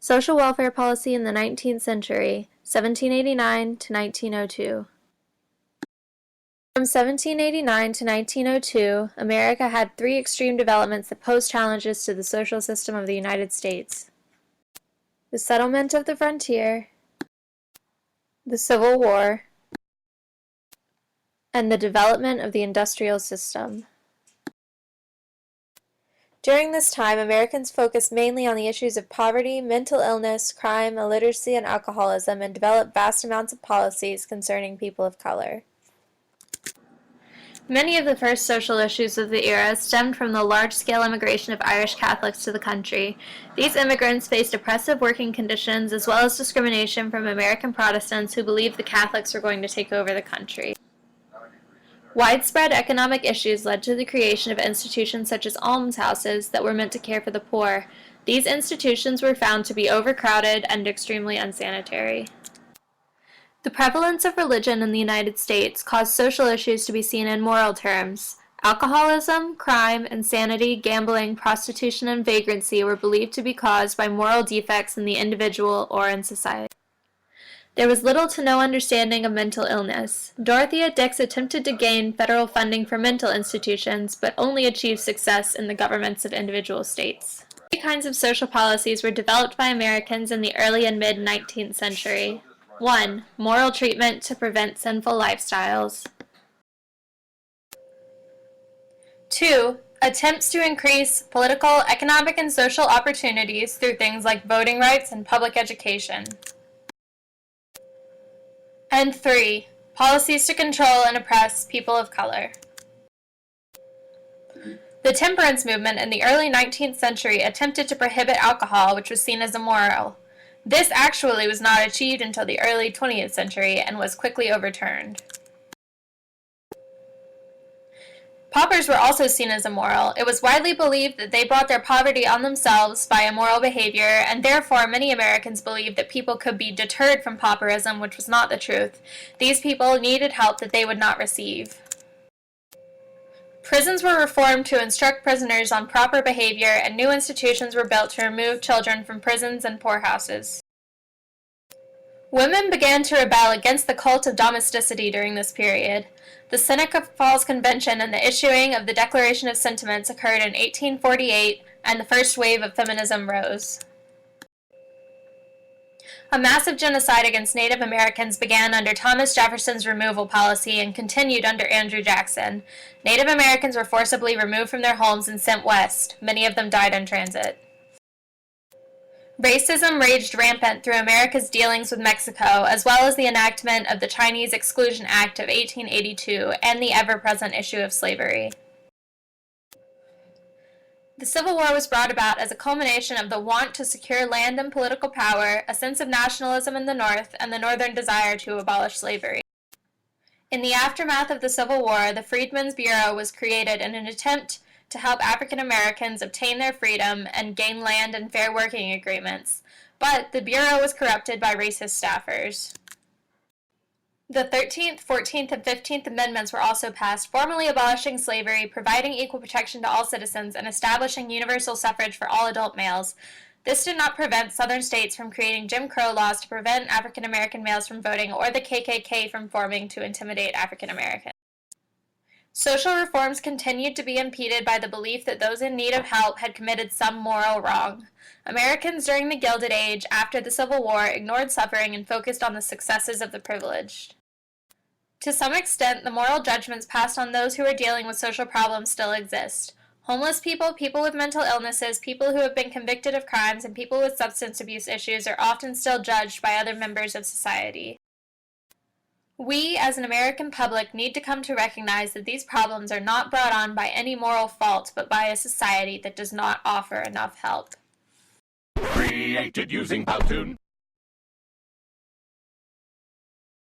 Social welfare policy in the 19th century, 1789 to 1902. From 1789 to 1902, America had three extreme developments that posed challenges to the social system of the United States: the settlement of the frontier, the Civil War, and the development of the industrial system. During this time, Americans focused mainly on the issues of poverty, mental illness, crime, illiteracy, and alcoholism, and developed vast amounts of policies concerning people of color. Many of the first social issues of the era stemmed from the large-scale immigration of Irish Catholics to the country. These immigrants faced oppressive working conditions as well as discrimination from American Protestants who believed the Catholics were going to take over the country. Widespread economic issues led to the creation of institutions such as almshouses that were meant to care for the poor. These institutions were found to be overcrowded and extremely unsanitary. The prevalence of religion in the United States caused social issues to be seen in moral terms. Alcoholism, crime, insanity, gambling, prostitution, and vagrancy were believed to be caused by moral defects in the individual or in society. There was little to no understanding of mental illness. Dorothea Dix attempted to gain federal funding for mental institutions, but only achieved success in the governments of individual states. Three kinds of social policies were developed by Americans in the early and mid-19th century. 1. Moral treatment to prevent sinful lifestyles. 2. Attempts to increase political, economic, and social opportunities through things like voting rights and public education. And 3. Policies to control and oppress people of color. The temperance movement in the early 19th century attempted to prohibit alcohol, which was seen as immoral. This actually was not achieved until the early 20th century and was quickly overturned. Paupers were also seen as immoral. It was widely believed that they brought their poverty on themselves by immoral behavior, and therefore many Americans believed that people could be deterred from pauperism, which was not the truth. These people needed help that they would not receive. Prisons were reformed to instruct prisoners on proper behavior, and new institutions were built to remove children from prisons and poorhouses. Women began to rebel against the cult of domesticity during this period. The Seneca Falls Convention and the issuing of the Declaration of Sentiments occurred in 1848, and the first wave of feminism rose. A massive genocide against Native Americans began under Thomas Jefferson's removal policy and continued under Andrew Jackson. Native Americans were forcibly removed from their homes and sent west. Many of them died in transit. Racism raged rampant through America's dealings with Mexico, as well as the enactment of the Chinese Exclusion Act of 1882 and the ever-present issue of slavery. The Civil War was brought about as a culmination of the want to secure land and political power, a sense of nationalism in the North, and the Northern desire to abolish slavery. In the aftermath of the Civil War, the Freedmen's Bureau was created in an attempt to help African Americans obtain their freedom and gain land and fair working agreements, but the Bureau was corrupted by racist staffers. The 13th, 14th, and 15th Amendments were also passed, formally abolishing slavery, providing equal protection to all citizens, and establishing universal suffrage for all adult males. This did not prevent Southern states from creating Jim Crow laws to prevent African American males from voting or the KKK from forming to intimidate African Americans. Social reforms continued to be impeded by the belief that those in need of help had committed some moral wrong. Americans during the Gilded Age, after the Civil War, ignored suffering and focused on the successes of the privileged. To some extent, the moral judgments passed on those who are dealing with social problems still exist. Homeless people, people with mental illnesses, people who have been convicted of crimes, and people with substance abuse issues are often still judged by other members of society. We, as an American public, need to come to recognize that these problems are not brought on by any moral fault, but by a society that does not offer enough help. Created using Powtoon.